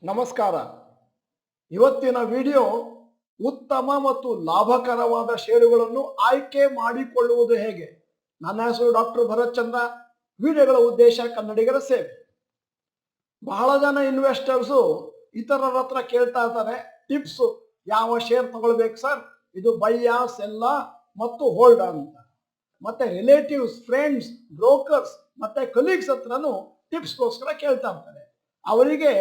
ನಮಸ್ಕಾರ. ಇವತ್ತಿನ ವಿಡಿಯೋ ಉತ್ತಮ ಮತ್ತು ಲಾಭಕರವಾದ ಷೇರುಗಳನ್ನು ಆಯ್ಕೆ ಮಾಡಿಕೊಳ್ಳುವುದು ಹೇಗೆ. ನನ್ನ ಹೆಸರು ಡಾಕ್ಟರ್ ಭರತ್ ಚಂದ್ರ. ವಿಡಿಯೋಗಳ ಉದ್ದೇಶ ಕನ್ನಡಿಗರ ಸೇವೆ. ಬಹಳ ಜನ ಇನ್ವೆಸ್ಟರ್ಸು ಇತರರ ಹತ್ರ ಕೇಳ್ತಾ ಇರ್ತಾರೆ, ಟಿಪ್ಸ್ ಯಾವ ಶೇರ್ ತಗೊಳ್ಬೇಕು ಸರ್, ಇದು ಬೈಯಾ ಸೆಲ್ಲಾ ಮತ್ತು ಹೋಲ್ಡ್ ಅಂತ. ಮತ್ತೆ ರಿಲೇಟಿವ್ಸ್, ಫ್ರೆಂಡ್ಸ್, ಬ್ರೋಕರ್ಸ್ ಮತ್ತೆ ಕಲೀಗ್ಸ್ ಹತ್ರನೂ ಟಿಪ್ಸ್ಗೋಸ್ಕರ ಕೇಳ್ತಾ ಇರ್ತಾರೆ. ಅವರಿಗೆ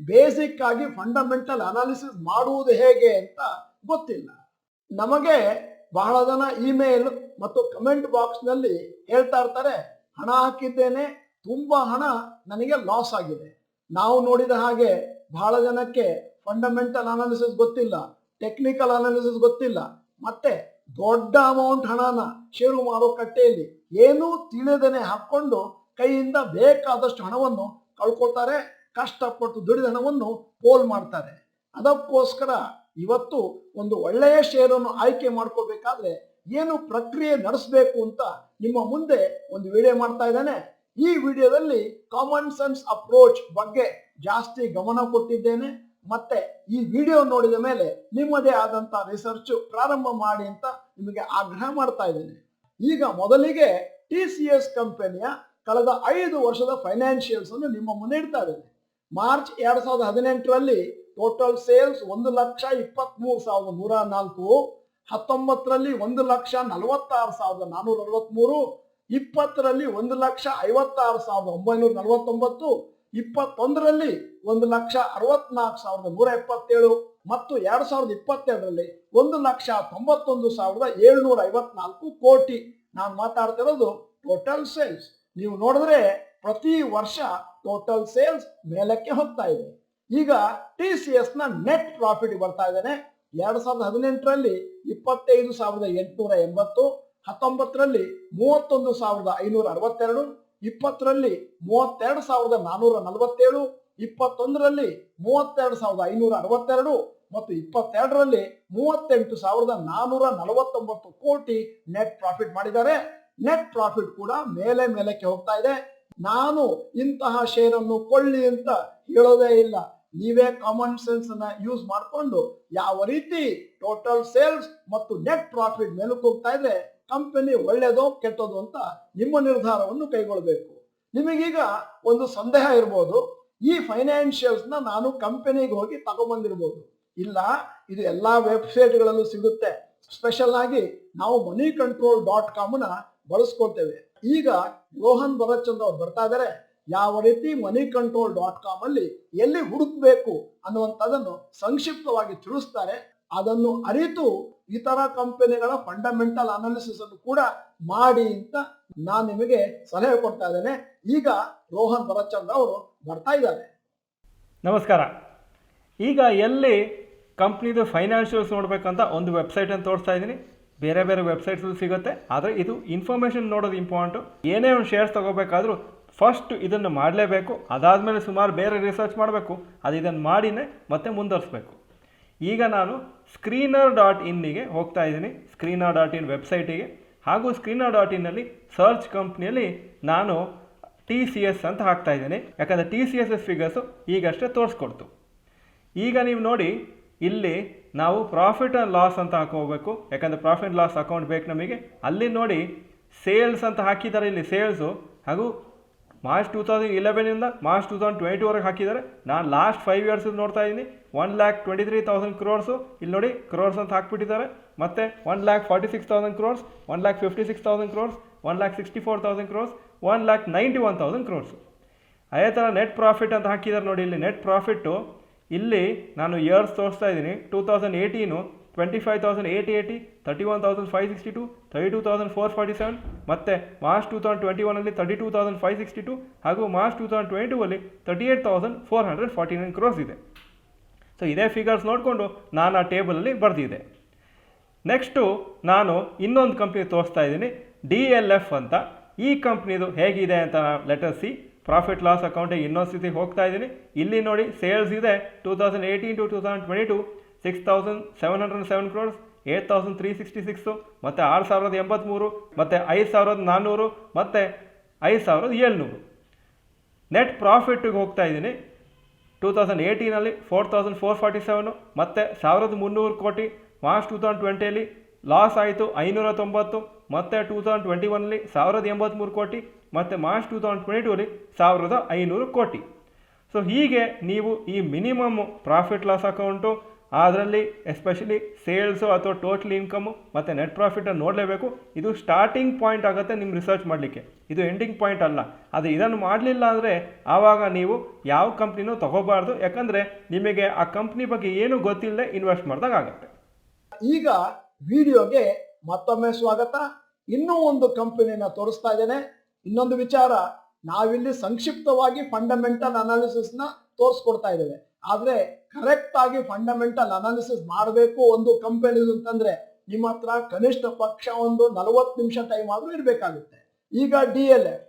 ಬೇಸಿಕ್ ಆಗಿ ಫಂಡಮೆಂಟಲ್ ಅನಾಲಿಸಿಸ್ ಮಾಡುವುದು ಹೇಗೆ ಅಂತ ಗೊತ್ತಿಲ್ಲ. ನಮಗೆ ಬಹಳ ಜನ ಇಮೇಲ್ ಮತ್ತು ಕಮೆಂಟ್ ಬಾಕ್ಸ್ ನಲ್ಲಿ ಹೇಳ್ತಾ ಇರ್ತಾರೆ, ಹಣ ಹಾಕಿದ್ದೇನೆ, ತುಂಬಾ ಹಣ ನನಗೆ ಲಾಸ್ ಆಗಿದೆ. ನಾವು ನೋಡಿದ ಹಾಗೆ ಬಹಳ ಜನಕ್ಕೆ ಫಂಡಮೆಂಟಲ್ ಅನಾಲಿಸಿಸ್ ಗೊತ್ತಿಲ್ಲ, ಟೆಕ್ನಿಕಲ್ ಅನಾಲಿಸಿಸ್ ಗೊತ್ತಿಲ್ಲ, ಮತ್ತೆ ದೊಡ್ಡ ಅಮೌಂಟ್ ಹಣನ ಷೇರು ಮಾರುಕಟ್ಟೆಯಲ್ಲಿ ಏನೂ ತಿಳಿದೇನೆ ಹಾಕೊಂಡು ಕೈಯಿಂದ ಬೇಕಾದಷ್ಟು ಹಣವನ್ನು ಕಳ್ಕೊಳ್ತಾರೆ. ಕಷ್ಟಪಟ್ಟು ದುಡಿದ ಹಣವನ್ನು ಪೋಲ್ ಮಾಡ್ತಾರೆ. ಅದಕ್ಕೋಸ್ಕರ ಇವತ್ತು ಒಂದು ಒಳ್ಳೆಯ ಶೇರನ್ನು ಆಯ್ಕೆ ಮಾಡ್ಕೋಬೇಕಾದ್ರೆ ಏನು ಪ್ರಕ್ರಿಯೆ ನಡೆಸಬೇಕು ಅಂತ ನಿಮ್ಮ ಮುಂದೆ ಒಂದು ವಿಡಿಯೋ ಮಾಡ್ತಾ ಇದ್ದೇನೆ. ಈ ವಿಡಿಯೋದಲ್ಲಿ ಕಾಮನ್ ಸೆನ್ಸ್ ಅಪ್ರೋಚ್ ಬಗ್ಗೆ ಜಾಸ್ತಿ ಗಮನ ಕೊಟ್ಟಿದ್ದೇನೆ. ಮತ್ತೆ ಈ ವಿಡಿಯೋ ನೋಡಿದ ಮೇಲೆ ನಿಮ್ಮದೇ ಆದಂತ ರಿಸರ್ಚ್ ಪ್ರಾರಂಭ ಮಾಡಿ ಅಂತ ನಿಮಗೆ ಆಗ್ರಹ ಮಾಡ್ತಾ ಇದ್ದೇನೆ. ಈಗ ಮೊದಲಿಗೆ TCS ಕಂಪನಿಯ ಕಳೆದ 5 ವರ್ಷದ ಫೈನಾನ್ಷಿಯಲ್ಸ್ ಅನ್ನು ನಿಮ್ಮ ಮುಂದೆ ಇಡ್ತಾ ಇದ್ದೇನೆ. ಮಾರ್ಚ್ 2018ರಲ್ಲಿ ಟೋಟಲ್ ಸೇಲ್ಸ್ 1,23,104, 19ರಲ್ಲಿ 1,46,463, 20ರಲ್ಲಿ 1,56,949, 21ರಲ್ಲಿ 1,64,177 ಮತ್ತು 2022ರಲ್ಲಿ 1,91,754 ಕೋಟಿ. ನಾನು ಮಾತಾಡ್ತಿರೋದು ಟೋಟಲ್ ಸೇಲ್ಸ್. ನೀವು ನೋಡಿದ್ರೆ ಪ್ರತಿ ವರ್ಷ ಟೋಟಲ್ ಸೇಲ್ಸ್ ಮೇಲಕ್ಕೆ ಹೋಗ್ತಾ ಇದೆ. ಈಗ TCS ನ ನೆಟ್ ಪ್ರಾಫಿಟ್ ಬರ್ತಾ ಇದ್ದೇನೆ. 2018ರಲ್ಲಿ 25,880, 19ರಲ್ಲಿ 31,562, 20ರಲ್ಲಿ 32,447, 21ರಲ್ಲಿ 32,562 ಮತ್ತು 22ರಲ್ಲಿ 38,449 ಕೋಟಿ ನೆಟ್ ಪ್ರಾಫಿಟ್ ಮಾಡಿದ್ದಾರೆ. ನೆಟ್ ಪ್ರಾಫಿಟ್ ಕೂಡ ಮೇಲಕ್ಕೆ ಹೋಗ್ತಾ ಇದೆ. ನಾನು ಇಂತಹ ಶೇರನ್ನು ಕೊಳ್ಳಿ ಅಂತ ಹೇಳೋದೇ ಇಲ್ಲ. ನೀವೇ ಕಾಮನ್ ಸೆನ್ಸ್ ಅನ್ನ ಯೂಸ್ ಮಾಡಿಕೊಂಡು ಯಾವ ರೀತಿ ಟೋಟಲ್ ಸೇಲ್ಸ್ ಮತ್ತು ನೆಟ್ ಪ್ರಾಫಿಟ್ ಮೇಲಕ್ಕೆ ಹೋಗ್ತಾ ಇದ್ರೆ ಕಂಪನಿ ಒಳ್ಳೇದೋ ಕೆಟ್ಟದೋ ಅಂತ ನಿಮ್ಮ ನಿರ್ಧಾರವನ್ನು ಕೈಗೊಳ್ಳಬೇಕು. ನಿಮಗೀಗ ಒಂದು ಸಂದೇಹ ಇರ್ಬೋದು, ಈ ಫೈನಾನ್ಷಿಯಲ್ಸ್ ನ ನಾನು ಕಂಪನಿಗೆ ಹೋಗಿ ತಗೊಂಡ್ಬಂದಿರ್ಬೋದು. ಇಲ್ಲ, ಇದು ಎಲ್ಲಾ ವೆಬ್ಸೈಟ್ಗಳಲ್ಲೂ ಸಿಗುತ್ತೆ. ಸ್ಪೆಷಲ್ ಆಗಿ ನಾವು moneycontrol.com ನ ಬಳಸ್ಕೊಳ್ತೇವೆ. ಈಗ ರೋಹನ್ ಭರತ್ಚಂದ್ರ ಅವ್ರು ಬರ್ತಾ ಇದ್ದಾರೆ. ಯಾವ ರೀತಿ moneycontrol.com ಅಲ್ಲಿ ಎಲ್ಲಿ ಹುಡುಕ್ಬೇಕು ಅನ್ನುವಂಥದ್ದನ್ನು ಸಂಕ್ಷಿಪ್ತವಾಗಿ ತಿಳಿಸ್ತಾರೆ. ಅದನ್ನು ಅರಿತು ಇತರ ಕಂಪನಿಗಳ ಫಂಡಮೆಂಟಲ್ ಅನಾಲಿಸಿಸ್ ಅನ್ನು ಕೂಡ ಮಾಡಿ ಅಂತ ನಾನು ನಿಮಗೆ ಸಲಹೆ ಕೊಡ್ತಾ ಇದ್ದೇನೆ. ಈಗ ರೋಹನ್ ಭರತ್ಚಂದ್ರ ಅವರು ಬರ್ತಾ ಇದ್ದಾರೆ. ನಮಸ್ಕಾರ. ಈಗ ಎಲ್ಲಿ ಕಂಪ್ನಿದು ಫೈನಾನ್ಷಿಯಲ್ಸ್ ನೋಡಬೇಕಂತ ಒಂದು ವೆಬ್ಸೈಟನ್ನು ತೋರಿಸ್ತಾ ಇದ್ದೀನಿ. ಬೇರೆ ಬೇರೆ ವೆಬ್ಸೈಟ್ಸು ಸಿಗುತ್ತೆ, ಆದರೆ ಇದು ಇನ್ಫಾರ್ಮೇಷನ್ ನೋಡೋದು ಇಂಪಾರ್ಟೆಂಟು. ಏನೇ ಒಂದು ಶೇರ್ಸ್ ತೊಗೋಬೇಕಾದ್ರೂ ಫಸ್ಟ್ ಇದನ್ನು ಮಾಡಲೇಬೇಕು. ಅದಾದಮೇಲೆ ಸುಮಾರು ಬೇರೆ ರಿಸರ್ಚ್ ಮಾಡಬೇಕು. ಇದನ್ನು ಮಾಡಿನೇ ಮತ್ತೆ ಮುಂದುವರಿಸಬೇಕು. ಈಗ ನಾನು screener.inಗೆ ಹೋಗ್ತಾ ಇದ್ದೀನಿ. screener.in ವೆಬ್ಸೈಟಿಗೆ. ಹಾಗೂ screener.inನಲ್ಲಿ ಸರ್ಚ್ ಕಂಪ್ನಿಯಲ್ಲಿ ನಾನು TCS ಅಂತ ಹಾಕ್ತಾ ಇದ್ದೀನಿ. ಯಾಕಂದರೆ TCS ಫಿಗರ್ಸು ಈಗಷ್ಟೇ ತೋರಿಸ್ಕೊಡ್ತು. ಈಗ ನೀವು ನೋಡಿ, ಇಲ್ಲಿ ನಾವು ಪ್ರಾಫಿಟ್ ಆ್ಯಂಡ್ ಲಾಸ್ ಅಂತ ಹಾಕೋಬೇಕು. ಯಾಕಂದರೆ ಪ್ರಾಫಿಟ್ ಲಾಸ್ ಅಕೌಂಟ್ ಬೇಕು ನಮಗೆ. ಅಲ್ಲಿ ನೋಡಿ ಸೇಲ್ಸ್ ಅಂತ ಹಾಕಿದ್ದಾರೆ. ಇಲ್ಲಿ ಸೇಲ್ಸು ಹಾಗೂ ಮಾರ್ಚ್ 2011ಇಂದ ಮಾರ್ಚ್ 2022ವರೆಗೆ ಹಾಕಿದ್ದಾರೆ. ನಾನು ಲಾಸ್ಟ್ 5 ಇಯರ್ಸ್ ನೋಡ್ತಾ ಇದ್ದೀನಿ. 1,23,000 crores. ಇಲ್ಲಿ ನೋಡಿ ಕ್ರೋರ್ಸ್ ಅಂತ ಹಾಕ್ಬಿಟ್ಟಿದ್ದಾರೆ. ಮತ್ತು 1,46,000 crores, 1,56,000 crores, 1,64,000 crores, 1,91,000 crores. ಅದೇ ಥರ ನೆಟ್ ಪ್ರಾಫಿಟ್ ಅಂತ ಹಾಕಿದ್ದಾರೆ ನೋಡಿ. ಇಲ್ಲಿ ನೆಟ್ ಪ್ರಾಫಿಟ್ಟು ಇಲ್ಲಿ ನಾನು ಇಯರ್ಸ್ ತೋರಿಸ್ತಾ ಇದ್ದೀನಿ. 2018 25,880, 31,562, 32,447 ಮತ್ತು ಮಾರ್ಚ್ 2021ಅಲ್ಲಿ 32,562 ಹಾಗೂ ಮಾರ್ಚ್ 2022ಅಲ್ಲಿ 38,449 crores ಇದೆ. ಸೊ ಇದೇ ಫಿಗರ್ಸ್ ನೋಡಿಕೊಂಡು ನಾನು ಆ ಟೇಬಲಲ್ಲಿ ಬರೆದಿದೆ. ನೆಕ್ಸ್ಟು ನಾನು ಇನ್ನೊಂದು ಕಂಪ್ನಿ ತೋರಿಸ್ತಾ ಇದ್ದೀನಿ, DLF ಅಂತ. ಈ ಕಂಪ್ನಿದು ಹೇಗಿದೆ ಅಂತ ಲೆಟರ್ ಸಿ. ಪ್ರಾಫಿಟ್ ಲಾಸ್ ಅಕೌಂಟಿಗೆ ಇನ್ನೊಂದು ಸ್ಥಿತಿ ಹೋಗ್ತಾ ಇದ್ದೀನಿ. ಇಲ್ಲಿ ನೋಡಿ ಸೇಲ್ಸ್ ಇದೆ 2018 to 2022 6,707 crores, 8,366 ಮತ್ತು 6,083 ಮತ್ತು 5,400 ಮತ್ತು 5,700. ನೆಟ್ ಪ್ರಾಫಿಟ್ಗೆ ಹೋಗ್ತಾ ಇದ್ದೀನಿ. 2018 4447, ಮತ್ತು 1300 ಕೋಟಿ ಮಾರ್ಚ್ 2020 ಲಾಸ್ ಆಯಿತು 590, ಮತ್ತು 2021 1083 ಕೋಟಿ, ಮತ್ತು ಮಾರ್ಚ್ 2022 1500 ಕೋಟಿ. ಸೊ ಹೀಗೆ ನೀವು ಈ ಮಿನಿಮಮ್ ಪ್ರಾಫಿಟ್ ಲಾಸ್ ಅಕೌಂಟು, ಅದರಲ್ಲಿ ಎಸ್ಪೆಷಲಿ ಸೇಲ್ಸು ಅಥವಾ ಟೋಟಲ್ ಇನ್ಕಮು ಮತ್ತು ನೆಟ್ ಪ್ರಾಫಿಟನ್ನು ನೋಡಲೇಬೇಕು. ಇದು ಸ್ಟಾರ್ಟಿಂಗ್ ಪಾಯಿಂಟ್ ಆಗುತ್ತೆ ನಿಮ್ಮ ರಿಸರ್ಚ್ ಮಾಡಲಿಕ್ಕೆ, ಇದು ಎಂಡಿಂಗ್ ಪಾಯಿಂಟ್ ಅಲ್ಲ. ಅದು ಇದನ್ನು ಮಾಡಲಿಲ್ಲ ಅಂದರೆ ಆವಾಗ ನೀವು ಯಾವ ಕಂಪ್ನಿನೂ ತೊಗೋಬಾರ್ದು, ಯಾಕಂದರೆ ನಿಮಗೆ ಆ ಕಂಪ್ನಿ ಬಗ್ಗೆ ಏನೂ ಗೊತ್ತಿಲ್ಲದೆ ಇನ್ವೆಸ್ಟ್ ಮಾಡಿದಾಗ ಆಗುತ್ತೆ. ಈಗ ವಿಡಿಯೋಗೆ ಮತ್ತೊಮ್ಮೆ ಸ್ವಾಗತ. ಇನ್ನೂ ಒಂದು ಕಂಪನಿನ ತೋರಿಸ್ತಾ ಇದ್ದೇನೆ. ಇನ್ನೊಂದು ವಿಚಾರ, ನಾವಿಲ್ಲಿ ಸಂಕ್ಷಿಪ್ತವಾಗಿ ಫಂಡಮೆಂಟಲ್ ಅನಾಲಿಸಿಸ್ನ ತೋರಿಸ್ಕೊಡ್ತಾ ಇದ್ದೇವೆ. ಆದರೆ ಕರೆಕ್ಟ್ ಆಗಿ ಫಂಡಮೆಂಟಲ್ ಅನಾಲಿಸಿಸ್ ಮಾಡಬೇಕು ಒಂದು ಕಂಪನಿದು ಅಂತಂದ್ರೆ ನಿಮ್ಮ ಹತ್ರ ಕನಿಷ್ಠ ಪಕ್ಷ ಒಂದು 40 ನಿಮಿಷ ಟೈಮ್ ಆದ್ರೂ ಇರಬೇಕಾಗುತ್ತೆ. ಈಗ DLF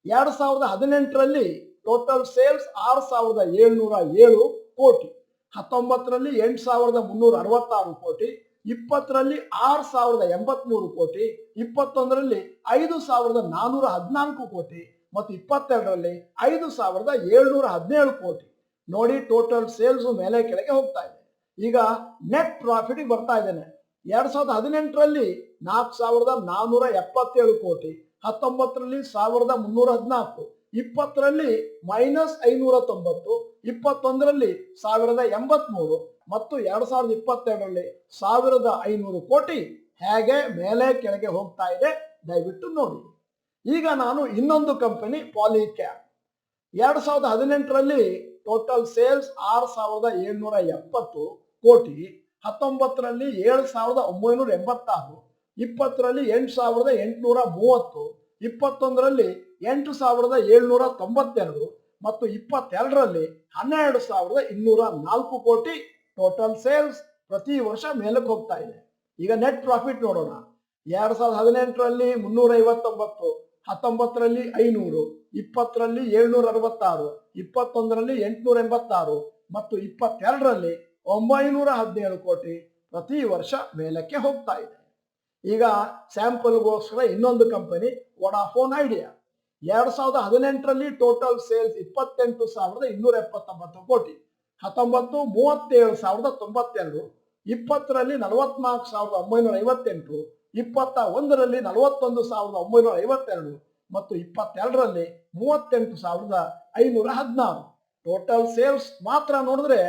2018ರಲ್ಲಿ ಟೋಟಲ್ ಸೇಲ್ಸ್ 6707 ಕೋಟಿ, 19ರಲ್ಲಿ 8366 ಕೋಟಿ, 20ರಲ್ಲಿ 6083 ಕೋಟಿ, 21ರಲ್ಲಿ 5414 ಕೋಟಿ ಮತ್ತು 22ರಲ್ಲಿ 5717 ಕೋಟಿ. ನೋಡಿ, ಟೋಟಲ್ ಸೇಲ್ಸ್ ಮೇಲೆ ಕೆಳಗೆ ಹೋಗ್ತಾ ಇದೆ. ಈಗ ನೆಟ್ ಪ್ರಾಫಿಟ್ ಬರ್ತಾ ಇದ್ದೇನೆ. 2018ರಲ್ಲಿ 4477 ಕೋಟಿ, 19ರಲ್ಲಿ 1314, 20ರಲ್ಲಿ -590, 21ರಲ್ಲಿ 1083 ಮತ್ತು 2022ರಲ್ಲಿ 1500 ಕೋಟಿ. ಹೇಗೆ ಮೇಲೆ ಕೆಳಗೆ ಹೋಗ್ತಾ ಇದೆ ದಯವಿಟ್ಟು ನೋಡಿ. ಈಗ ನಾನು ಇನ್ನೊಂದು ಕಂಪನಿ ಪಾಲಿಕ್ಯಾಬ್. 2018ರಲ್ಲಿ ಟೋಟಲ್ ಸೇಲ್ಸ್ 6770 ಕೋಟಿ, 19ರಲ್ಲಿ 7986, 20ರಲ್ಲಿ 8830, 21ರಲ್ಲಿ 8792 ಮತ್ತು 22ರಲ್ಲಿ 12204 ಕೋಟಿ ಟೋಟಲ್ ಸೇಲ್ಸ್ ಪ್ರತಿ ವರ್ಷ ಮೇಲಕ್ಕೆ ಹೋಗ್ತಾ ಇದೆ. ಈಗ ನೆಟ್ ಪ್ರಾಫಿಟ್ ನೋಡೋಣ. 2018ರಲ್ಲಿ 359, 19ರಲ್ಲಿ 500, 20ರಲ್ಲಿ 766, 21ರಲ್ಲಿ 886 ಮತ್ತು 22ರಲ್ಲಿ 917 ಕೋಟಿ ಪ್ರತಿ ವರ್ಷ ಮೇಲಕ್ಕೆ ಹೋಗ್ತಾ ಇದೆ. ಈಗ ಸ್ಯಾಂಪಲ್ಗೋಸ್ಕರ ಇನ್ನೊಂದು ಕಂಪನಿ ವೊಡಾಫೋನ್ ಐಡಿಯಾ. 2018ರಲ್ಲಿ ಟೋಟಲ್ ಸೇಲ್ಸ್ 28279 ಕೋಟಿ, 19 37092, 20ರಲ್ಲಿ 44958, 21ರಲ್ಲಿ 41952 ಮತ್ತು 22ರಲ್ಲಿ 38516. ಟೋಟಲ್ ಸೇಲ್ಸ್ ಮಾತ್ರ ನೋಡಿದ್ರೆ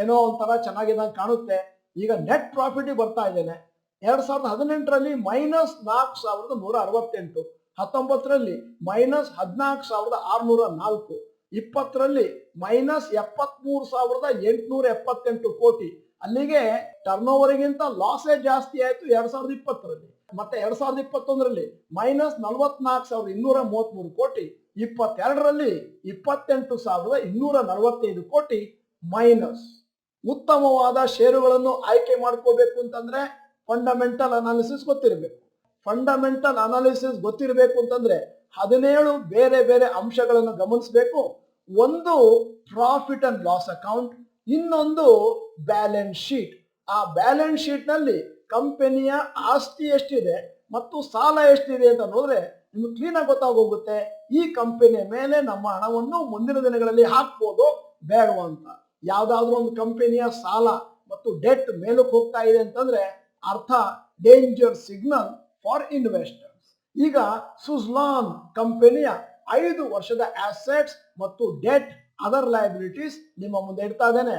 ಏನೋ ಒಂಥರ ಚೆನ್ನಾಗಿದ್ದಂಗೆ ಕಾಣುತ್ತೆ. ಈಗ ನೆಟ್ ಪ್ರಾಫಿಟ್ ಬರ್ತಾ ಇದ್ದೇನೆ. 2018ರಲ್ಲಿ -4168, 19ರಲ್ಲಿ -14604, 20ರಲ್ಲಿ -73878 ಕೋಟಿ. ಅಲ್ಲಿಗೆ ಟರ್ನ್ ಓವರ್ಗಿಂತ ಲಾಸೇ ಜಾಸ್ತಿ ಆಯಿತು 2020ರಲ್ಲಿ. ಮತ್ತೆ 2021ರಲ್ಲಿ -44,233 ಕೋಟಿ, 22ರಲ್ಲಿ 28,245 ಕೋಟಿ ಮೈನಸ್. ಉತ್ತಮವಾದ ಷೇರುಗಳನ್ನು ಆಯ್ಕೆ ಮಾಡ್ಕೋಬೇಕು ಅಂತಂದ್ರೆ ಫಂಡಮೆಂಟಲ್ ಅನಾಲಿಸಿಸ್ ಗೊತ್ತಿರಬೇಕು. ಫಂಡಮೆಂಟಲ್ ಅನಾಲಿಸಿಸ್ ಗೊತ್ತಿರಬೇಕು ಅಂತಂದ್ರೆ 17 ಬೇರೆ ಬೇರೆ ಅಂಶಗಳನ್ನು ಗಮನಿಸಬೇಕು. ಒಂದು ಪ್ರಾಫಿಟ್ ಅಂಡ್ ಲಾಸ್ ಅಕೌಂಟ್, ಇನ್ನೊಂದು ಬ್ಯಾಲೆನ್ಸ್ ಶೀಟ್. ಆ ಬ್ಯಾಲೆನ್ಸ್ ಶೀಟ್ ನಲ್ಲಿ ಕಂಪನಿಯ ಆಸ್ತಿ ಎಷ್ಟಿದೆ ಮತ್ತು ಸಾಲ ಎಷ್ಟಿದೆ ಅಂತ ನೋಡಿದ್ರೆ ನಿಮ್ಗೆ ಕ್ಲೀನ್ ಆಗಿ ಗೊತ್ತಾಗೋಗುತ್ತೆ. ಈ ಕಂಪನಿಯ ಮೇಲೆ ನಮ್ಮ ಹಣವನ್ನು ಮುಂದಿನ ದಿನಗಳಲ್ಲಿ ಹಾಕ್ಬೋದು ಬೇಡವಾ ಅಂತ. ಯಾವ್ದಾದ್ರು ಒಂದು ಕಂಪನಿಯ ಸಾಲ ಮತ್ತು ಡೆಟ್ ಮೇಲಕ್ಕೆ ಹೋಗ್ತಾ ಇದೆ ಅಂತಂದ್ರೆ ಅರ್ಥ ಡೇಂಜರ್ ಸಿಗ್ನಲ್ ಫಾರ್ ಇನ್ವೆಸ್ಟರ್ಸ್. ಈಗ ಸುಜ್ಲಾನ್ ಕಂಪನಿಯ 5 ವರ್ಷದ ಆಸೆಟ್ಸ್ ಮತ್ತು ಡೆಟ್ ಅದರ್ ಲಯಬಿಲಿಟೀಸ್ ನಿಮ್ಮ ಮುಂದೆ ಇಡ್ತಾ ಇದ್ದೇನೆ.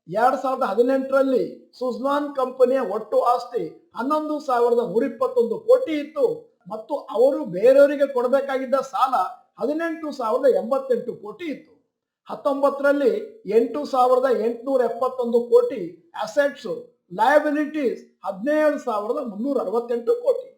2018ರಲ್ಲಿ ಸುಜ್ಲಾನ್ ಕಂಪನಿಯ ಒಟ್ಟು ಆಸ್ತಿ 11,121 ಕೋಟಿ ಇತ್ತು ಮತ್ತು ಅವರು ಬೇರೆಯವರಿಗೆ ಕೊಡಬೇಕಾಗಿದ್ದ ಸಾಲ 18,088 ಕೋಟಿ ಇತ್ತು. 19ರಲ್ಲಿ 8,871 ಕೋಟಿ ಅಸೆಟ್ಸ್, ಲಯಬಿಲಿಟೀಸ್ 17,368 ಕೋಟಿ.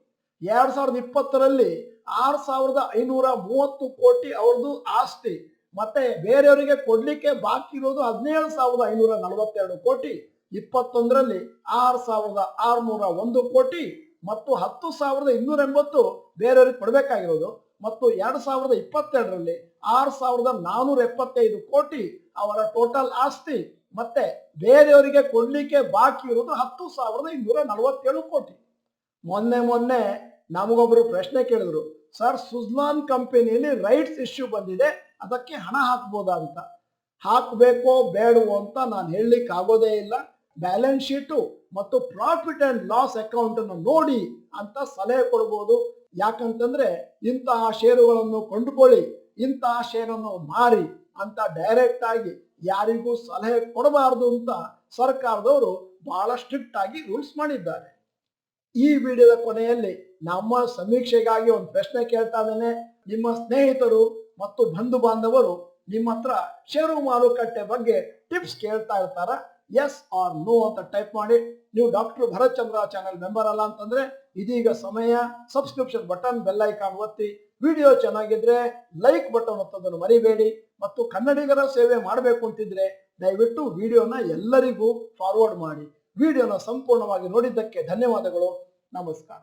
2020ರಲ್ಲಿ 6,530 ಕೋಟಿ ಅವ್ರದ್ದು ಆಸ್ತಿ, ಮತ್ತೆ ಬೇರೆಯವರಿಗೆ ಕೊಡ್ಲಿಕ್ಕೆ ಬಾಕಿ ಇರೋದು 17,542 ಕೋಟಿ. 21ರಲ್ಲಿ 6,601 ಕೋಟಿ ಮತ್ತು 10,280 ಬೇರೆಯವರಿಗೆ ಕೊಡಬೇಕಾಗಿರೋದು ಮತ್ತು 2022ರಲ್ಲಿ 6,475 ಕೋಟಿ ಅವರ ಟೋಟಲ್ ಆಸ್ತಿ, ಮತ್ತೆ ಬೇರೆಯವರಿಗೆ ಕೊಡ್ಲಿಕ್ಕೆ ಬಾಕಿ ಇರೋದು 10,247 ಕೋಟಿ. ಮೊನ್ನೆ ನಮಗೊಬ್ರು ಪ್ರಶ್ನೆ ಕೇಳಿದ್ರು, ಸರ್ ಸುಜ್ಲಾನ್ ಕಂಪನಿಯಲ್ಲಿ ರೈಟ್ಸ್ ಇಶ್ಯೂ ಬಂದಿದೆ, ಅದಕ್ಕೆ ಹಣ ಹಾಕ್ಬೋದಾ ಅಂತ. ಹಾಕಬೇಕೋ ಬೇಡವೋ ಅಂತ ನಾನು ಹೇಳಲಿಕ್ಕೆ ಆಗೋದೇ ಇಲ್ಲ. ಬ್ಯಾಲೆನ್ಸ್ ಶೀಟು ಮತ್ತು ಪ್ರಾಫಿಟ್ ಅಂಡ್ ಲಾಸ್ ಅಕೌಂಟ್ ಅನ್ನು ನೋಡಿ ಅಂತ ಸಲಹೆ ಕೊಡ್ಬೋದು. ಯಾಕಂತಂದ್ರೆ ಇಂತಹ ಷೇರುಗಳನ್ನು ಕೊಂಡುಕೊಳ್ಳಿ, ಇಂತಹ ಷೇರನ್ನು ಮಾರಿ ಅಂತ ಡೈರೆಕ್ಟ್ ಆಗಿ ಯಾರಿಗೂ ಸಲಹೆ ಕೊಡಬಾರದು ಅಂತ ಸರ್ಕಾರದವರು ಬಹಳ ಸ್ಟ್ರಿಕ್ಟ್ ಆಗಿ ರೂಲ್ಸ್ ಮಾಡಿದ್ದಾರೆ. ಈ ವಿಡಿಯೋದ ಕೊನೆಯಲ್ಲಿ ನಮ್ಮ ಸಮೀಕ್ಷೆಗಾಗಿ ಒಂದು ಪ್ರಶ್ನೆ ಕೇಳ್ತಾ ಇದ್ದೇನೆ. ನಿಮ್ಮ ಸ್ನೇಹಿತರು ಮತ್ತು ಬಂಧು ಬಾಂಧವರು ನಿಮ್ಮ ಹತ್ರ ಷೇರು ಮಾರುಕಟ್ಟೆ ಬಗ್ಗೆ ಟಿಪ್ಸ್ ಕೇಳ್ತಾ ಇರ್ತಾರ? ಎಸ್ ಆರ್ ನೋ ಅಂತ ಟೈಪ್ ಮಾಡಿ. ನೀವು ಡಾಕ್ಟರ್ ಭರತ್ ಚಂದ್ರ ಚಾನೆಲ್ ಮೆಂಬರ್ ಅಲ್ಲ ಅಂತಂದ್ರೆ ಇದೀಗ ಸಮಯ. ಸಬ್ಸ್ಕ್ರಿಪ್ಷನ್ ಬಟನ್, ಬೆಲ್ ಐಕಾನ್ ಒತ್ತಿ. ವಿಡಿಯೋ ಚೆನ್ನಾಗಿದ್ರೆ ಲೈಕ್ ಬಟನ್ ಒತ್ತೋದನ್ನು ಮರಿಬೇಡಿ. ಮತ್ತು ಕನ್ನಡಿಗರ ಸೇವೆ ಮಾಡಬೇಕು ಅಂತಿದ್ರೆ ದಯವಿಟ್ಟು ವಿಡಿಯೋನ ಎಲ್ಲರಿಗೂ ಫಾರ್ವರ್ಡ್ ಮಾಡಿ. ವಿಡಿಯೋನ ಸಂಪೂರ್ಣವಾಗಿ ನೋಡಿದ್ದಕ್ಕೆ ಧನ್ಯವಾದಗಳು. ನಮಸ್ಕಾರ.